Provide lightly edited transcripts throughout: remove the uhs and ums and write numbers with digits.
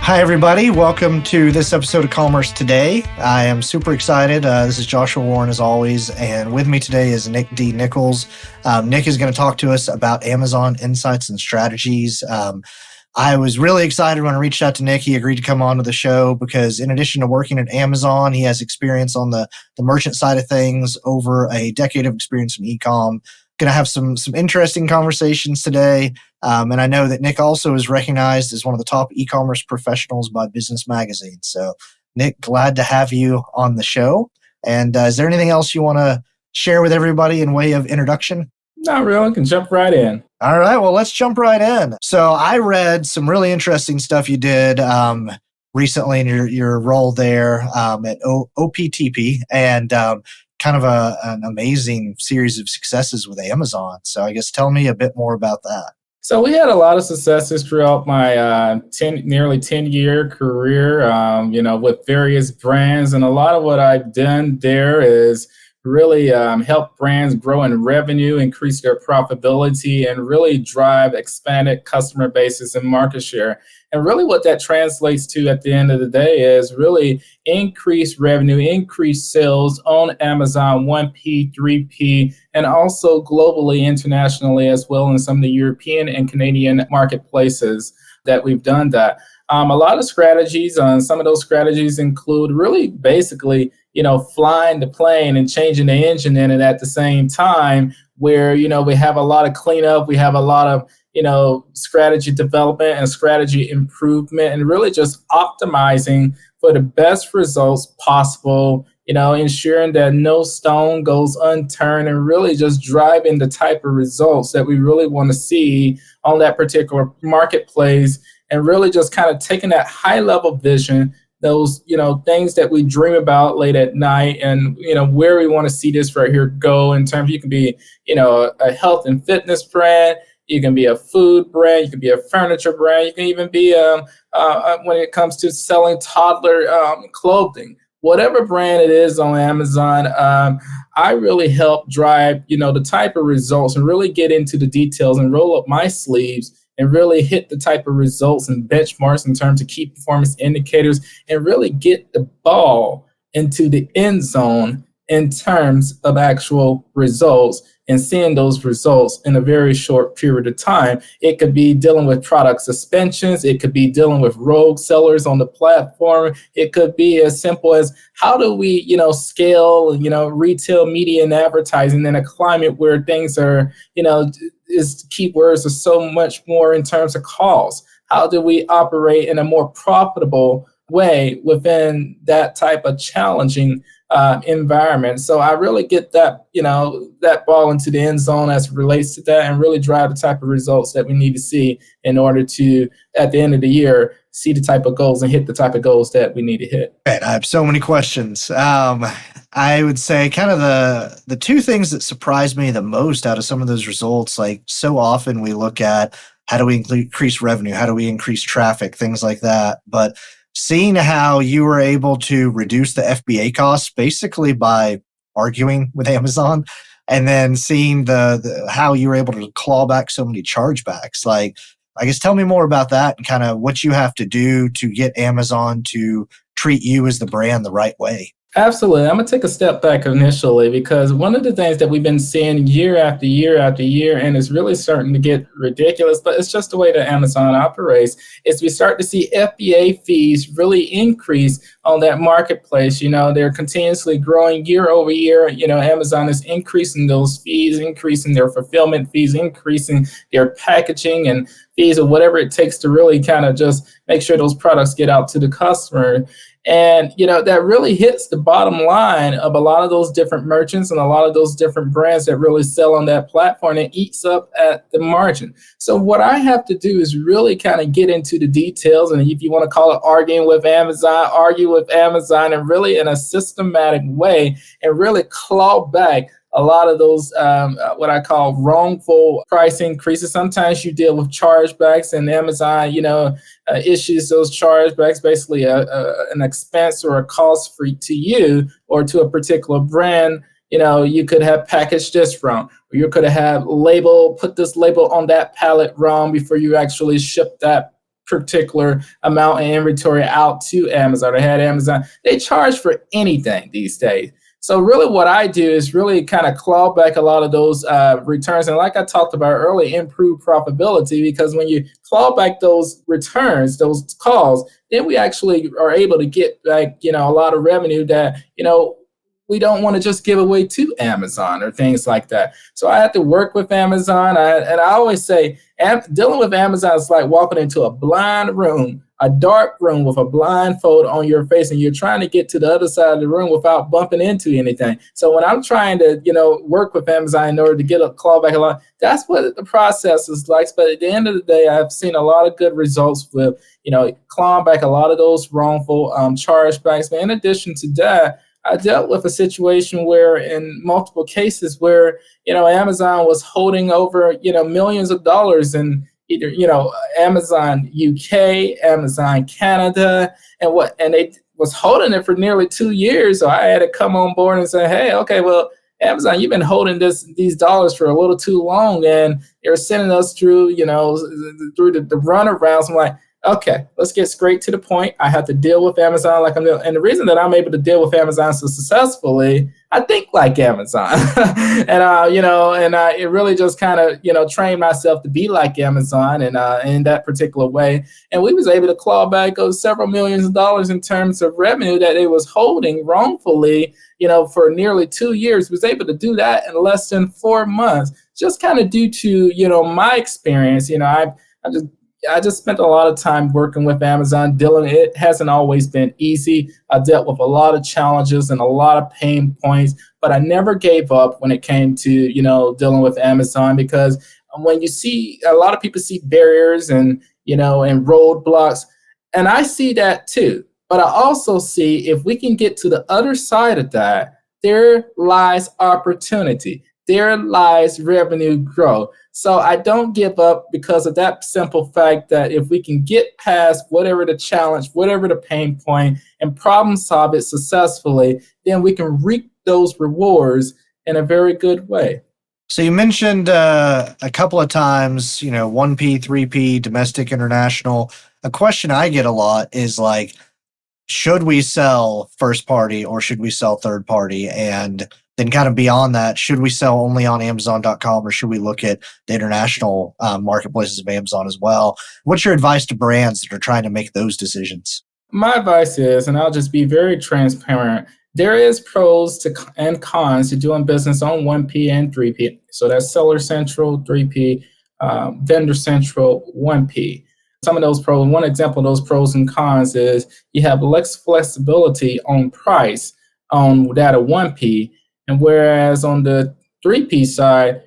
Hi, everybody. Welcome to this episode of Ecommerce Today. I am super excited. This is Joshua Warren, as always, and with me today is Nick D. Nichols. Nick is going to talk to us about Amazon insights and strategies. I was really excited when I reached out to Nick. He agreed to come on to the show because in addition to working at Amazon, he has experience on the merchant side of things, over a decade of experience in e-com. Going to have some interesting conversations today. And I know that Nick also is recognized as one of the top e-commerce professionals by Business Magazine. So, Nick, glad to have you on the show. And is there anything else you want to share with everybody in way of introduction? Not really. I can jump right in. All right. Well, let's jump right in. So I read some really interesting stuff you did recently in your role there at OPTP, and kind of an amazing series of successes with Amazon. So I guess tell me a bit more about that. So we had a lot of successes throughout my nearly 10-year career, with various brands. And a lot of what I've done there is really help brands grow in revenue, increase their profitability, and really drive expanded customer bases and market share. And really what that translates to at the end of the day is really increased revenue, increased sales on Amazon, 1P, 3P, and also globally, internationally as well in some of the European and Canadian marketplaces that we've done that. A lot of strategies, some of those strategies include really basically, flying the plane and changing the engine in it at the same time, where, we have a lot of cleanup, we have a lot of, strategy development and strategy improvement, and really just optimizing for the best results possible, ensuring that no stone goes unturned, and really just driving the type of results that we really want to see on that particular marketplace, and really just kind of taking that high level vision, those, things that we dream about late at night, and, where we want to see this right here go in terms, you can be, a health and fitness brand, you can be a food brand, you can be a furniture brand, you can even be, when it comes to selling toddler clothing, whatever brand it is on Amazon, I really help drive, the type of results, and really get into the details and roll up my sleeves and really hit the type of results and benchmarks in terms of key performance indicators, and really get the ball into the end zone in terms of actual results, and seeing those results in a very short period of time. It could be dealing with product suspensions. It could be dealing with rogue sellers on the platform. It could be as simple as how do we, scale, retail media and advertising in a climate where things are, is keywords are so much more in terms of cost. How do we operate in a more profitable way within that type of challenging environment? So I really get that, that ball into the end zone as it relates to that, and really drive the type of results that we need to see in order to, at the end of the year, see the type of goals and hit the type of goals that we need to hit. Right, I have so many questions. I would say kind of the two things that surprised me the most out of some of those results, like so often we look at how do we increase revenue, how do we increase traffic, things like that. But seeing how you were able to reduce the FBA costs basically by arguing with Amazon, and then seeing the how you were able to claw back so many chargebacks, like, I guess tell me more about that and kind of what you have to do to get Amazon to treat you as the brand the right way. Absolutely. I'm going to take a step back initially, because one of the things that we've been seeing year after year after year, and it's really starting to get ridiculous, but it's just the way that Amazon operates, is we start to see FBA fees really increase on that marketplace. They're continuously growing year over year. Amazon is increasing those fees, increasing their fulfillment fees, increasing their packaging and fees, or whatever it takes to really kind of just make sure those products get out to the customer. And, that really hits the bottom line of a lot of those different merchants and a lot of those different brands that really sell on that platform, and eats up at the margin. So what I have to do is really kind of get into the details. And if you want to call it arguing with Amazon, argue with Amazon, and really in a systematic way, and really claw back a lot of those what I call wrongful price increases. Sometimes you deal with chargebacks, and Amazon, issues those chargebacks, basically an expense or a cost to you or to a particular brand. You could have packaged this wrong, or you could have put this label on that pallet wrong before you actually ship that particular amount of inventory out to Amazon or had Amazon. They charge for anything these days. So really what I do is really kind of claw back a lot of those returns. And like I talked about earlier, improve profitability, because when you claw back those returns, those calls, then we actually are able to get back, a lot of revenue that, we don't want to just give away to Amazon or things like that. So I have to work with Amazon. And I always say dealing with Amazon is like walking into a blind room, a dark room with a blindfold on your face, and you're trying to get to the other side of the room without bumping into anything. So when I'm trying to, work with Amazon in order to get a clawback a lot, that's what the process is like. But at the end of the day, I've seen a lot of good results with, clawing back a lot of those wrongful chargebacks. But in addition to that, I dealt with a situation where in multiple cases where, Amazon was holding over, millions of dollars in either, Amazon UK, Amazon Canada, and they was holding it for nearly 2 years. So I had to come on board and say, hey, okay, well, Amazon, you've been holding these dollars for a little too long, and they're sending us through, through the runarounds. I'm like, okay, let's get straight to the point. I have to deal with Amazon like I'm doing. And the reason that I'm able to deal with Amazon so successfully, I think like Amazon. It really just kind of, trained myself to be like Amazon and in that particular way. And we was able to claw back several millions of dollars in terms of revenue that it was holding wrongfully, for nearly 2 years. Was able to do that in less than 4 months, just kind of due to, my experience. I just spent a lot of time working with Amazon, dealing. It hasn't always been easy. I dealt with a lot of challenges and a lot of pain points, but I never gave up when it came to, dealing with Amazon, because when you see a lot of people see barriers and, and roadblocks, and I see that too. But I also see if we can get to the other side of that, there lies opportunity. There lies revenue growth. So I don't give up because of that simple fact that if we can get past whatever the challenge, whatever the pain point, and problem solve it successfully, then we can reap those rewards in a very good way. So you mentioned a couple of times, 1P, 3P, domestic, international. A question I get a lot is like, should we sell first party or should we sell third party? And then kind of beyond that, should we sell only on Amazon.com or should we look at the international marketplaces of Amazon as well? What's your advice to brands that are trying to make those decisions? My advice is, and I'll just be very transparent, there is pros and cons to doing business on 1P and 3P. So that's Seller Central, 3P, Vendor Central, 1P. Some of those pros, one example of those pros and cons is you have less flexibility on price on that of 1P. And whereas on the 3P side,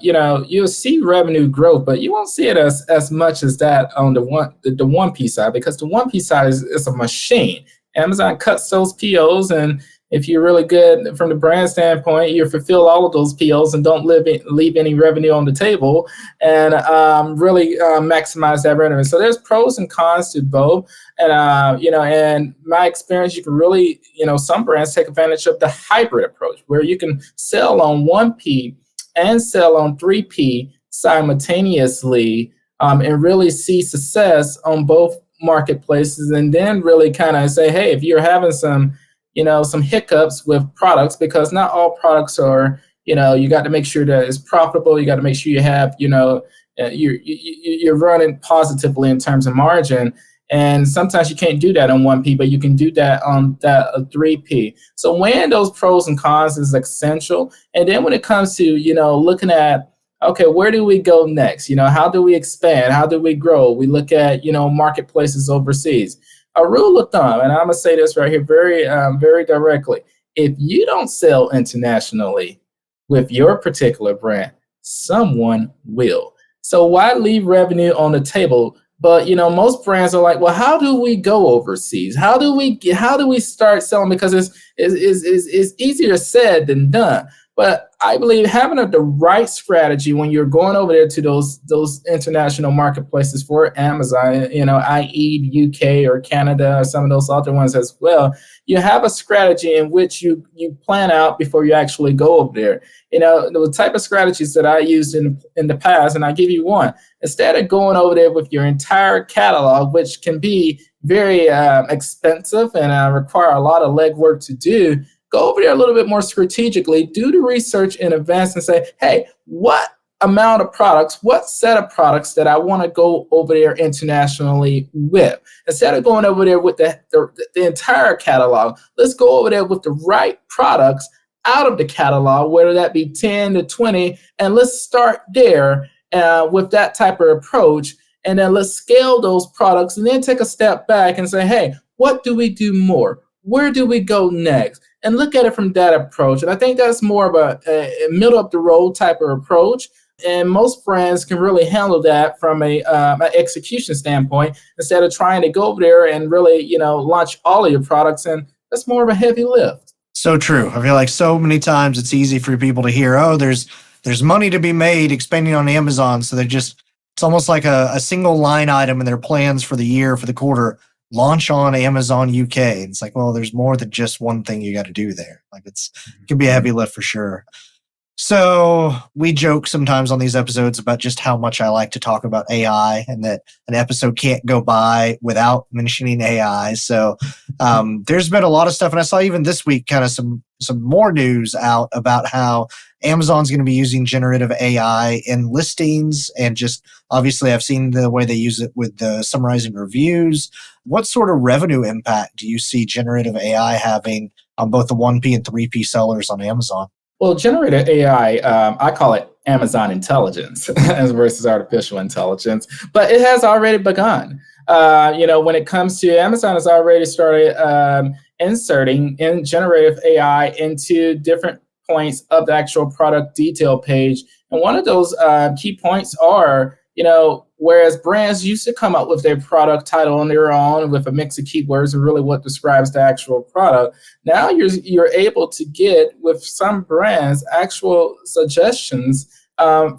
you'll see revenue growth, but you won't see it as much as that on the 1P side, because the 1P side is a machine. Amazon cuts those POs, and if you're really good from the brand standpoint, you fulfill all of those POs and don't leave any revenue on the table, and really maximize that revenue. So there's pros and cons to both. And, and my experience, you can really, some brands take advantage of the hybrid approach where you can sell on 1P and sell on 3P simultaneously, and really see success on both marketplaces, and then really kind of say, hey, if you're having some hiccups with products, because not all products are, you got to make sure that it's profitable. You got to make sure you have, you're running positively in terms of margin. And sometimes you can't do that on 1P, but you can do that on that 3P. So weighing those pros and cons is essential. And then when it comes to, looking at, okay, where do we go next? How do we expand? How do we grow? We look at, marketplaces overseas. A rule of thumb, and I'm going to say this right here very, very directly. If you don't sell internationally with your particular brand, someone will. So why leave revenue on the table? But, most brands are like, well, how do we go overseas? How do we start selling? Because it's easier said than done. But I believe having the right strategy when you're going over there to those international marketplaces for Amazon, i.e. UK or Canada or some of those other ones as well, you have a strategy in which you plan out before you actually go over there. The type of strategies that I used in the past, and I give you one. Instead of going over there with your entire catalog, which can be very expensive and require a lot of legwork to do, go over there a little bit more strategically, do the research in advance and say, hey, what amount of products, what set of products that I want to go over there internationally with? Instead of going over there with the entire catalog, let's go over there with the right products out of the catalog, whether that be 10 to 20, and let's start there with that type of approach. And then let's scale those products and then take a step back and say, hey, what do we do more? Where do we go next? And look at it from that approach. And I think that's more of a middle of the road type of approach. And most brands can really handle that from an execution standpoint instead of trying to go over there and really, launch all of your products. And that's more of a heavy lift. So true. I feel like so many times it's easy for people to hear, oh, there's money to be made expanding on Amazon. So it's almost like a single line item in their plans for the year, for the quarter, launch on Amazon UK. And it's like, well, there's more than just one thing you got to do there. Like it can be a heavy lift for sure. So we joke sometimes on these episodes about just how much I like to talk about AI and that an episode can't go by without mentioning AI. So there's been a lot of stuff. And I saw even this week kind of some more news out about how Amazon's going to be using generative AI in listings. And just obviously I've seen the way they use it with the summarizing reviews. What sort of revenue impact do you see generative AI having on both the 1P and 3P sellers on Amazon? Well, generative AI, I call it Amazon intelligence as versus artificial intelligence, but it has already begun. When it comes to Amazon, has already started inserting in generative AI into different points of the actual product detail page. And one of those key points are, whereas brands used to come up with their product title on their own with a mix of keywords and really what describes the actual product, now you're able to get, with some brands, actual suggestions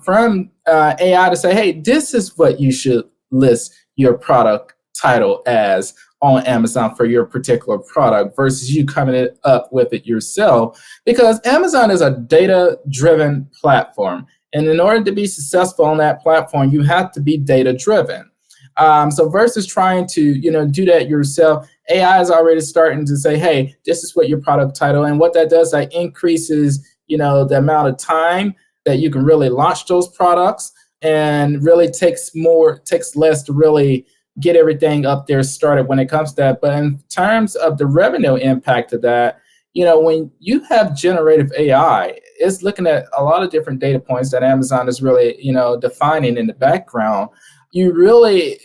from AI to say, hey, this is what you should list your product title as on Amazon for your particular product versus you coming up with it yourself. Because Amazon is a data-driven platform. And in order to be successful on that platform, you have to be data-driven. So versus trying to, do that yourself, AI is already starting to say, hey, this is what your product title. And what that does, that increases, the amount of time that you can really launch those products, and really takes less to really get everything up there started when it comes to that. But in terms of the revenue impact of that, when you have generative AI, it's looking at a lot of different data points that Amazon is really, defining in the background. You really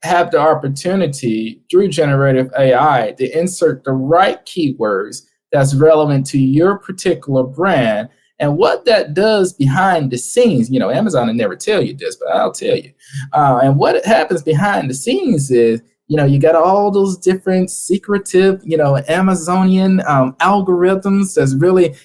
have the opportunity through generative AI to insert the right keywords that's relevant to your particular brand. And what that does behind the scenes, Amazon will never tell you this, but I'll tell you. And what happens behind the scenes is, you got all those different secretive, Amazonian algorithms that's really,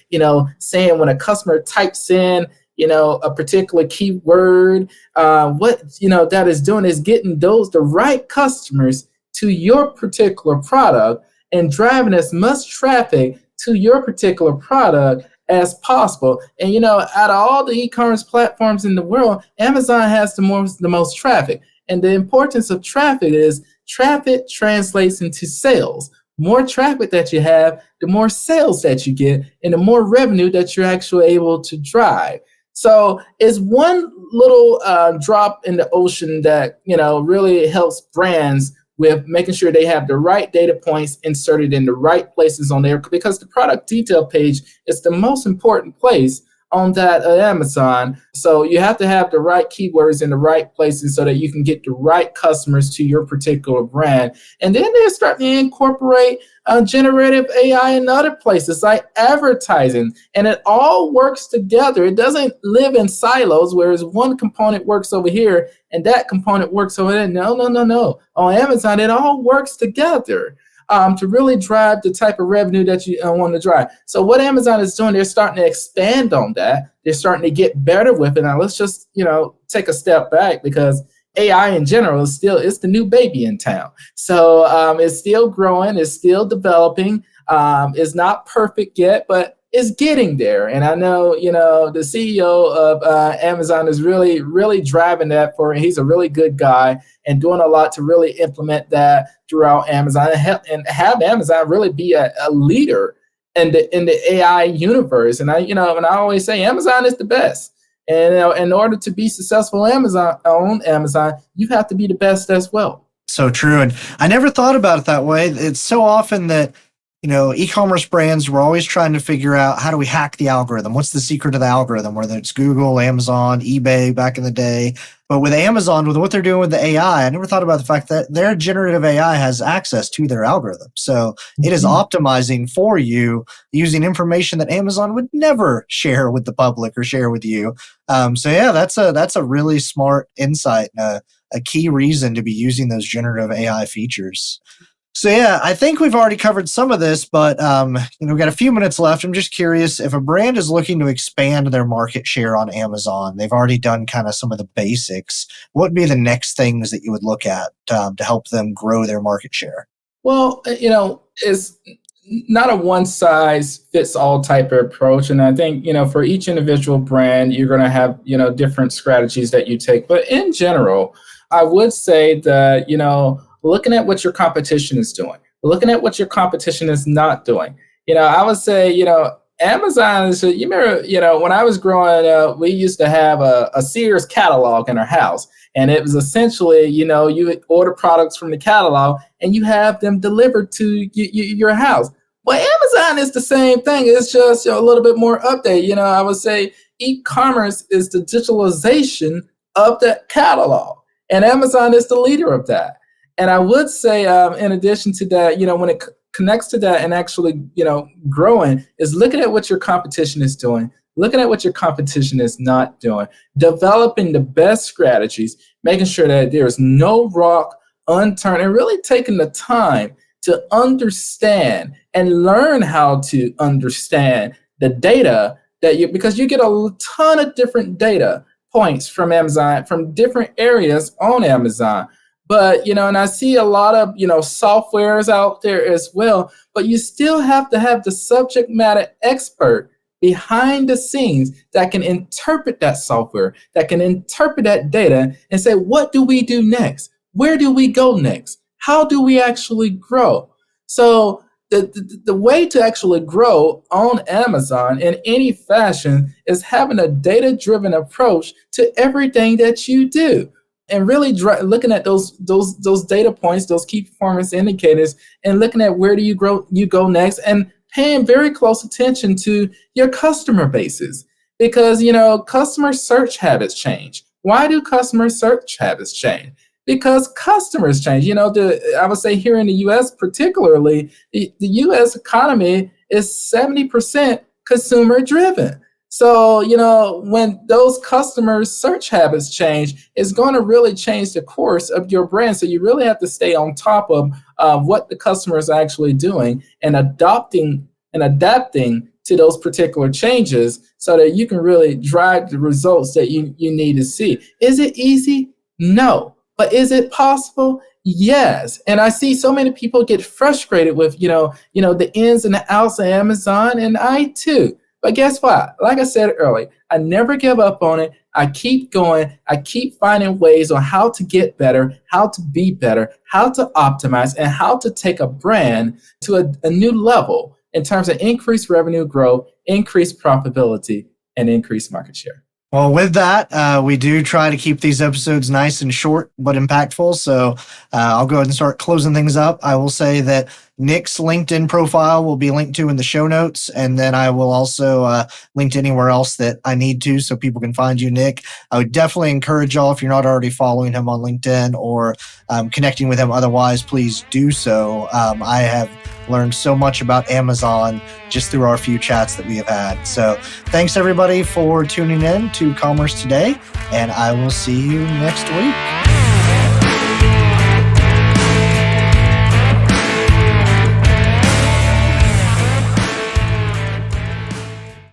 saying when a customer types in, a particular keyword, what, that is doing is getting the right customers to your particular product and driving as much traffic to your particular product as possible. And, out of all the e-commerce platforms in the world, Amazon has the most traffic. And the importance of traffic is traffic translates into sales. More traffic that you have, the more sales that you get, and the more revenue that you're actually able to drive. So it's one little drop in the ocean that, really helps brands with making sure they have the right data points inserted in the right places on there, because the product detail page is the most important place on that Amazon. So you have to have the right keywords in the right places so that you can get the right customers to your particular brand. And then they're starting to incorporate generative AI in other places like advertising. And it all works together. It doesn't live in silos, whereas one component works over here and that component works over there. No. On Amazon, it all works together. to really drive the type of revenue that you want to drive. So what Amazon is doing, they're starting to expand on that. They're starting to get better with it. Now let's just, take a step back, because AI in general is still, it's the new baby in town. So it's still growing, it's still developing. It's not perfect yet, but it's getting there. And I know, the CEO of Amazon is really, really driving that for, he's a really good guy and doing a lot to really implement that throughout Amazon and have Amazon really be a leader in the AI universe. And I always say Amazon is the best. And in order to be successful on Amazon, you have to be the best as well. So true. And I never thought about it that way. It's so often that, e-commerce brands, we're always trying to figure out, how do we hack the algorithm? What's the secret of the algorithm? Whether it's Google, Amazon, eBay back in the day. But with Amazon, with what they're doing with the AI, I never thought about the fact that their generative AI has access to their algorithm. So it is optimizing for you using information that Amazon would never share with the public or share with you. That's a really smart insight and a key reason to be using those generative AI features. So yeah, I think we've already covered some of this, but we've got a few minutes left. I'm just curious, if a brand is looking to expand their market share on Amazon, they've already done kind of some of the basics. What would be the next things that you would look at to help them grow their market share? Well, it's not a one size fits all type of approach. And I think, for each individual brand, you're going to have, different strategies that you take. But in general, I would say that, looking at what your competition is doing, looking at what your competition is not doing. I would say, Amazon is, you remember, when I was growing up, we used to have a Sears catalog in our house. And it was essentially, you would order products from the catalog and you have them delivered to your house. Well, Amazon is the same thing. It's just a little bit more updated. I would say e-commerce is the digitalization of the catalog. And Amazon is the leader of that. And I would say, in addition to that, when it connects to that and actually, growing, is looking at what your competition is doing, looking at what your competition is not doing, developing the best strategies, making sure that there's no rock unturned, and really taking the time to understand and learn how to understand the data because you get a ton of different data points from Amazon, from different areas on Amazon. But, and I see a lot of, softwares out there as well, but you still have to have the subject matter expert behind the scenes that can interpret that software, that can interpret that data and say, what do we do next? Where do we go next? How do we actually grow? So the way to actually grow on Amazon in any fashion is having a data-driven approach to everything that you do. And really looking at those data points, those key performance indicators, and looking at where do you go next, and paying very close attention to your customer bases, because customer search habits change. Why do customer search habits change? Because customers change. I would say here in the U.S. particularly, the U.S. economy is 70% consumer driven. So, when those customers' search habits change, it's going to really change the course of your brand. So you really have to stay on top of what the customer is actually doing and adapting to those particular changes so that you can really drive the results that you need to see. Is it easy? No. But is it possible? Yes. And I see so many people get frustrated with, the ins and the outs of Amazon, and I too. But guess what? Like I said earlier, I never give up on it. I keep going. I keep finding ways on how to get better, how to be better, how to optimize, and how to take a brand to a new level in terms of increased revenue growth, increased profitability, and increased market share. Well, with that, we do try to keep these episodes nice and short but impactful. So I'll go ahead and start closing things up. I will say that Nick's LinkedIn profile will be linked to in the show notes. And then I will also link to anywhere else that I need to so people can find you, Nick. I would definitely encourage y'all, if you're not already following him on LinkedIn or connecting with him otherwise, please do so. I have learned so much about Amazon just through our few chats that we have had. So thanks everybody for tuning in to Commerce Today, and I will see you next week.